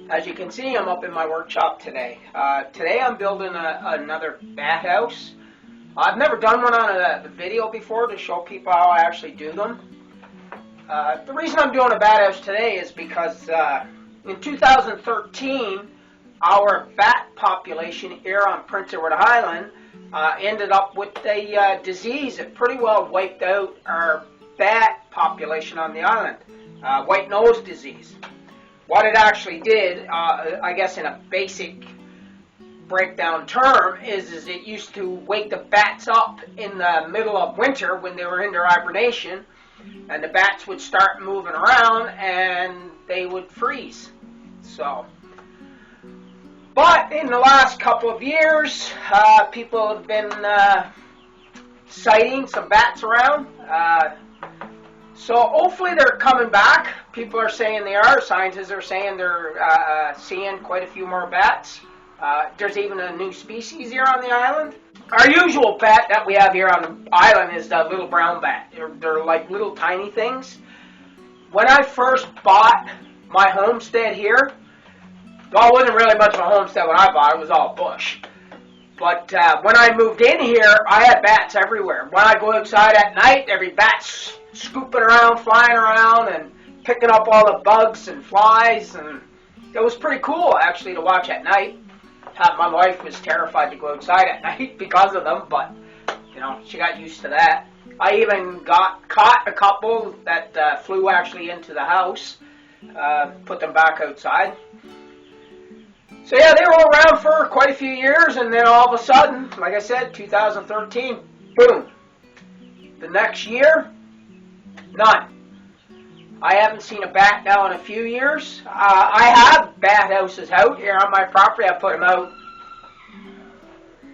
As you can see, I'm up in my workshop today. Today I'm building another bat house. I've never done one on a video before to show people how I actually do them. The reason I'm doing a bat house today is because in 2013, our bat population here on Prince Edward Island ended up with a disease that pretty well wiped out our bat population on the island, white nose disease. What it actually did, I guess in a basic breakdown term, is it used to wake the bats up in the middle of winter when they were in their hibernation, and the bats would start moving around and they would freeze. But in the last couple of years, people have been sighting some bats around. So hopefully they're coming back. People are saying they are. Scientists are saying they're seeing quite a few more bats. There's even a new species here on the island. Our usual bat that we have here on the island is the little brown bat. They're like little tiny things. When I first bought my homestead here, well, it wasn't really much of a homestead when I bought it. It was all bush. But when I moved in here, I had bats everywhere. When I go outside at night, every bat's scooping around, flying around, and picking up all the bugs and flies. And it was pretty cool, actually, to watch at night. My wife was terrified to go outside at night because of them, but, you know, she got used to that. I even caught a couple that flew actually into the house, put them back outside. So yeah, they were all around for quite a few years, and then all of a sudden, like I said, 2013, boom. The next year, none. I haven't seen a bat now in a few years. I have bat houses out here on my property. I put them out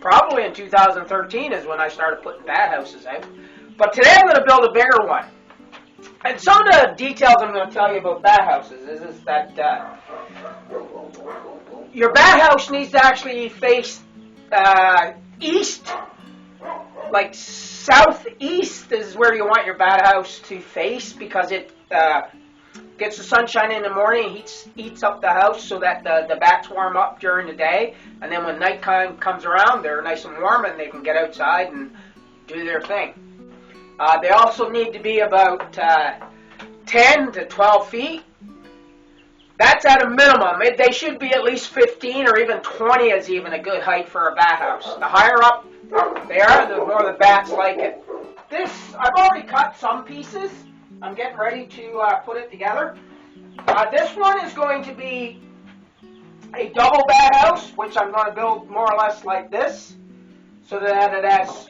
probably in 2013 is when I started putting bat houses out. But today I'm going to build a bigger one. And some of the details I'm going to tell you about bat houses is that your bat house needs to actually face east, like southeast is where you want your bat house to face, because it gets the sunshine in the morning, heats up the house so that the bats warm up during the day, and then when nighttime comes around, they're nice and warm and they can get outside and do their thing. They also need to be about 10 to 12 feet. That's at a minimum. They should be at least 15 or even 20 is even a good height for a bat house. The higher up they are, the more the bats like it. This, I've already cut some pieces. I'm getting ready to put it together. This one is going to be a double bat house, which I'm going to build more or less like this, so that it has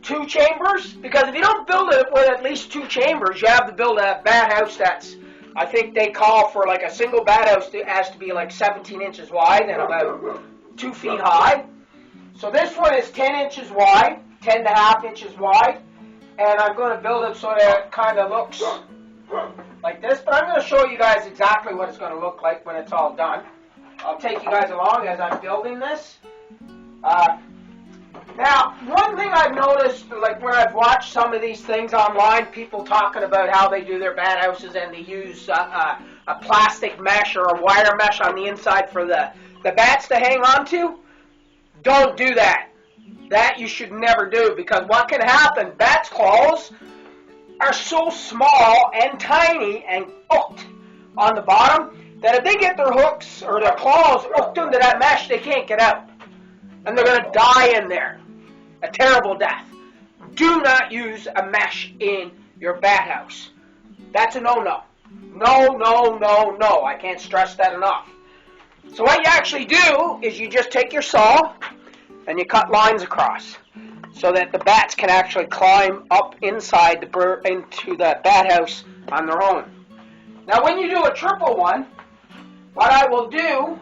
2 chambers. Because if you don't build it with at least 2 chambers, you have to build a bat house that's, I think they call for like a single bat house that has to be like 17 inches wide and about 2 feet high. So this one is 10 inches wide, 10.5 inches wide, and I'm going to build it so that it kind of looks like this. But I'm going to show you guys exactly what it's going to look like when it's all done. I'll take you guys along as I'm building this. Now, one thing I've noticed, like when I've watched some of these things online, people talking about how they do their bat houses and they use a plastic mesh or a wire mesh on the inside for the bats to hang on to. Don't do that. That you should never do, because what can happen, bats' claws are so small and tiny and hooked on the bottom that if they get their hooks or their claws hooked into that mesh, they can't get out. And they're going to die in there. A terrible death. Do not use a mesh in your bat house. That's a no-no. No, no, no, no. I can't stress that enough. So what you actually do is you just take your saw and you cut lines across so that the bats can actually climb up inside into the bat house on their own. Now when you do a triple one, what I will do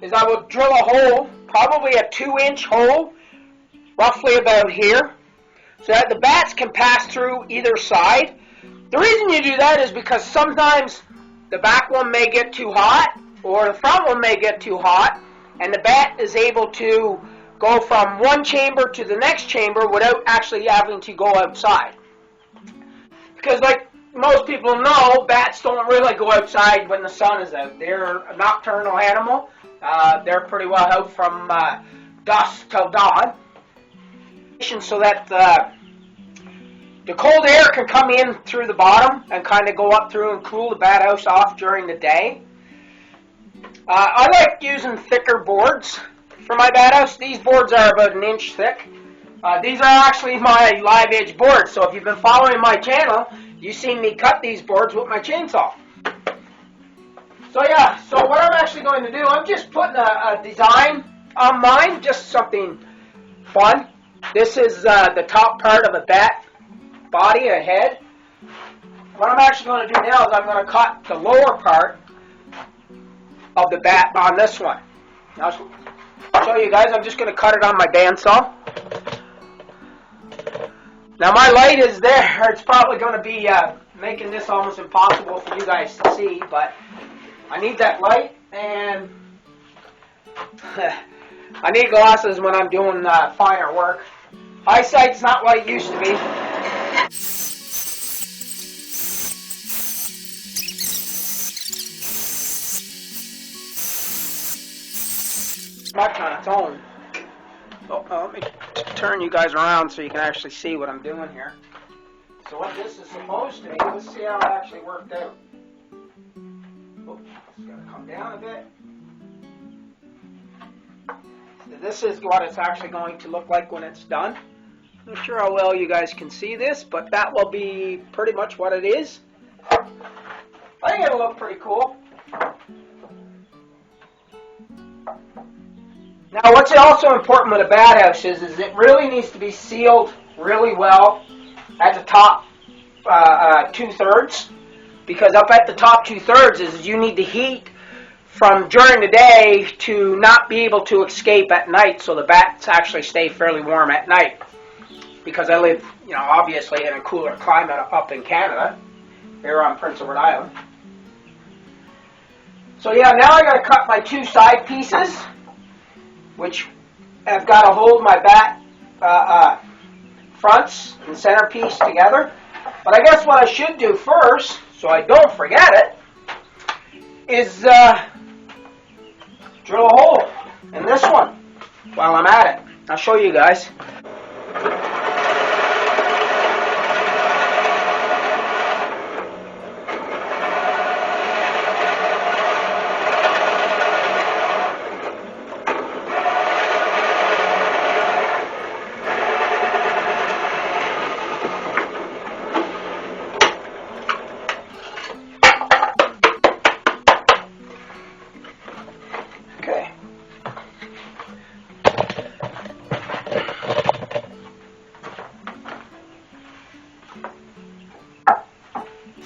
is I will drill a hole, probably a 2-inch hole, roughly about here, so that the bats can pass through either side. The reason you do that is because sometimes the back one may get too hot, or the front one may get too hot, and the bat is able to go from one chamber to the next chamber without actually having to go outside. Because like most people know, bats don't really go outside when the sun is out. They're a nocturnal animal. They're pretty well out from dusk till dawn, so that the cold air can come in through the bottom and kind of go up through and cool the bat house off during the day. I like using thicker boards for my bat house. These boards are about an inch thick. These are actually my live edge boards, so if you've been following my channel, you've seen me cut these boards with my chainsaw. So yeah, so what I'm actually going to do, I'm just putting a design on mine, just something fun. This is the top part of a bat body, a head. What I'm actually going to do now is I'm going to cut the lower part of the bat on this one. I'll show you guys. I'm just going to cut it on my bandsaw. Now my light is there. It's probably going to be making this almost impossible for you guys to see, but I need that light, and I need glasses when I'm doing finer work. Eyesight's not what it used to be. Much on its own. So let me turn you guys around so you can actually see what I'm doing here. So what this is supposed to be, let's see how it actually worked out. Oh, it's got to come down a bit. So this is what it's actually going to look like when it's done. I'm not sure how well you guys can see this, but that will be pretty much what it is. I think it'll look pretty cool. Now, what's also important with a bat house is it really needs to be sealed really well at the top 2/3, because up at the top 2/3 is you need the heat from during the day to not be able to escape at night, so the bats actually stay fairly warm at night. Because I live, obviously in a cooler climate up in Canada, here on Prince Edward Island. So yeah, now I got to cut my two side pieces, which have got to hold my bat fronts and centerpiece together. But I guess what I should do first, so I don't forget it, is drill a hole in this one while I'm at it. I'll show you guys.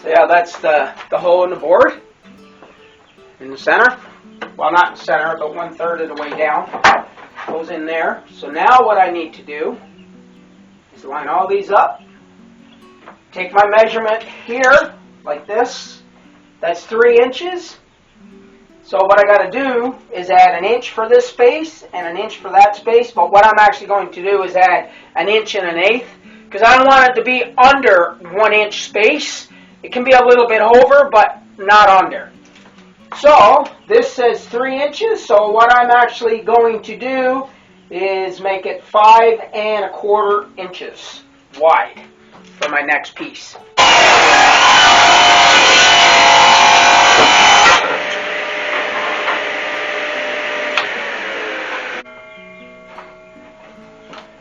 So yeah, that's the hole in the board in the center. Well, not in the center, but 1/3 of the way down. Goes in there. So now what I need to do is line all these up. Take my measurement here, like this. That's 3 inches. So what I got to do is add an inch for this space and an inch for that space. But what I'm actually going to do is add an inch and an eighth, because I don't want it to be under 1 inch space. It can be a little bit over, but not under. So this says 3 inches. So what I'm actually going to do is make it 5 1/4 inches wide for my next piece.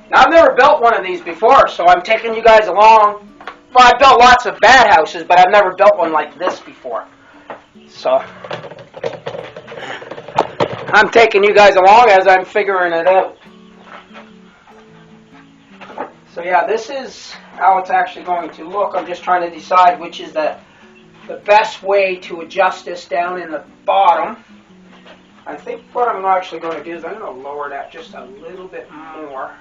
Now, I've never built one of these before, so I'm taking you guys along. Well, I've built lots of bat houses, but I've never built one like this before. So I'm taking you guys along as I'm figuring it out. So yeah, this is how it's actually going to look. I'm just trying to decide which is the best way to adjust this down in the bottom. I think what I'm actually going to do is I'm going to lower that just a little bit more.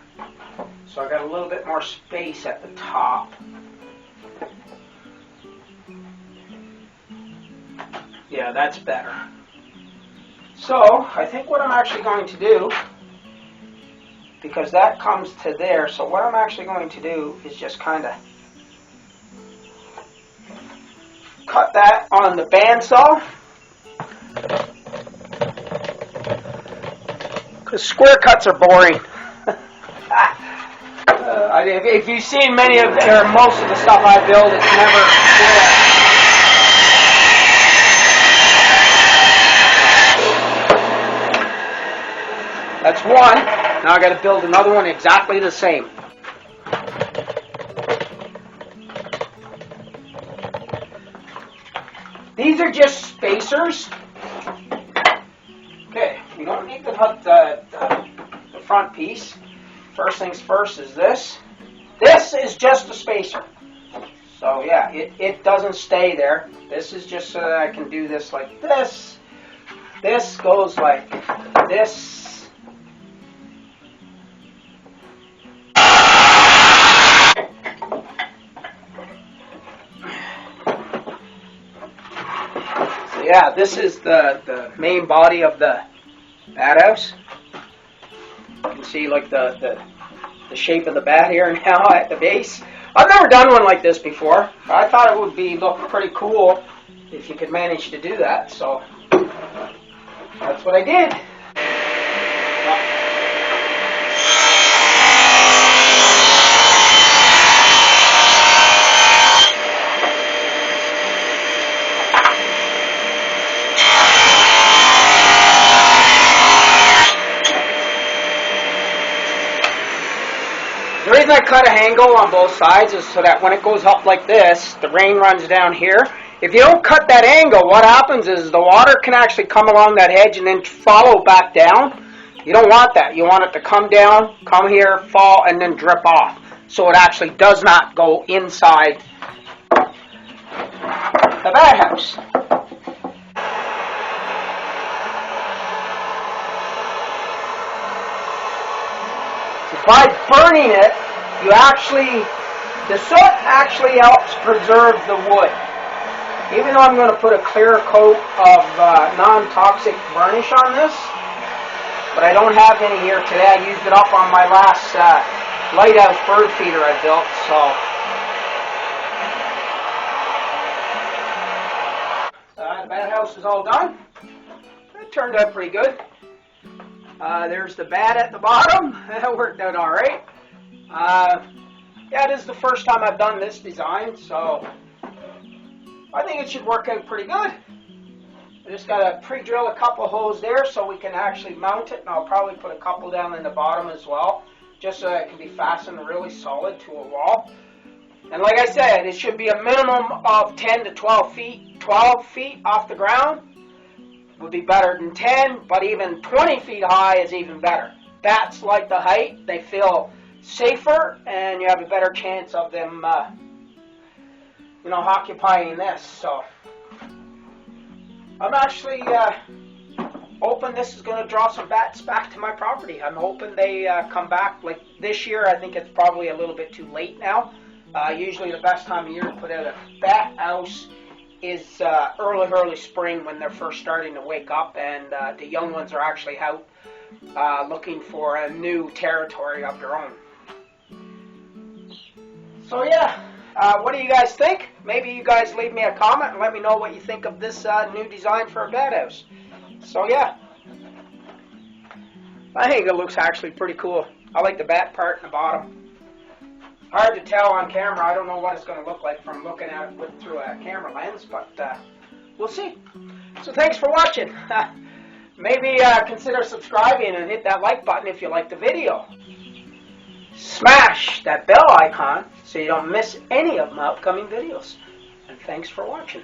So I got a little bit more space at the top. Yeah, that's better. So I think what I'm actually going to do, because that comes to there, so what I'm actually going to do is just kind of cut that on the bandsaw. Because square cuts are boring. If you've seen many of, or most of the stuff I build, it's never square. That's one. Now I got to build another one exactly the same. These are just spacers. Okay, you don't need to put the front piece. First things first is this. This is just a spacer. So yeah, it doesn't stay there. This is just so that I can do this like this. This goes like this. So yeah, this is the main body of the bat house. You can see like the shape of the bat here now at the base. I've never done one like this before. I thought it would look pretty cool if you could manage to do that. So that's what I did. The reason I cut a angle on both sides is so that when it goes up like this, the rain runs down here. If you don't cut that angle, what happens is the water can actually come along that edge and then follow back down. You don't want that. You want it to come down, come here, fall, and then drip off. So it actually does not go inside the bat house. By burning it, the soot actually helps preserve the wood. Even though I'm going to put a clear coat of non-toxic varnish on this, but I don't have any here today. I used it up on my last lighthouse bird feeder I built, so. The bat house is all done. It turned out pretty good. There's the bat at the bottom. That worked out all right. Yeah, it is the first time I've done this design, so I think it should work out pretty good. I just got to pre-drill a couple holes there so we can actually mount it, and I'll probably put a couple down in the bottom as well, just so that it can be fastened really solid to a wall. And like I said, it should be a minimum of 10 to 12 feet. 12 feet off the ground would be better than 10, but even 20 feet high is even better. Bats like the height. They feel safer, and you have a better chance of them, occupying this. So I'm actually hoping this is going to draw some bats back to my property. I'm hoping they come back. Like this year, I think it's probably a little bit too late now. Usually the best time of year to put out a bat house is early spring when they're first starting to wake up, and the young ones are actually out looking for a new territory of their own. So yeah, what do you guys think? Maybe you guys leave me a comment and let me know what you think of this new design for a bat house. So yeah, I think it looks actually pretty cool. I like the bat part in the bottom. Hard to tell on camera. I don't know what it's going to look like from looking at it through a camera lens, but we'll see. So thanks for watching. Maybe consider subscribing and hit that like button if you like the video. Smash that bell icon so you don't miss any of my upcoming videos. And thanks for watching.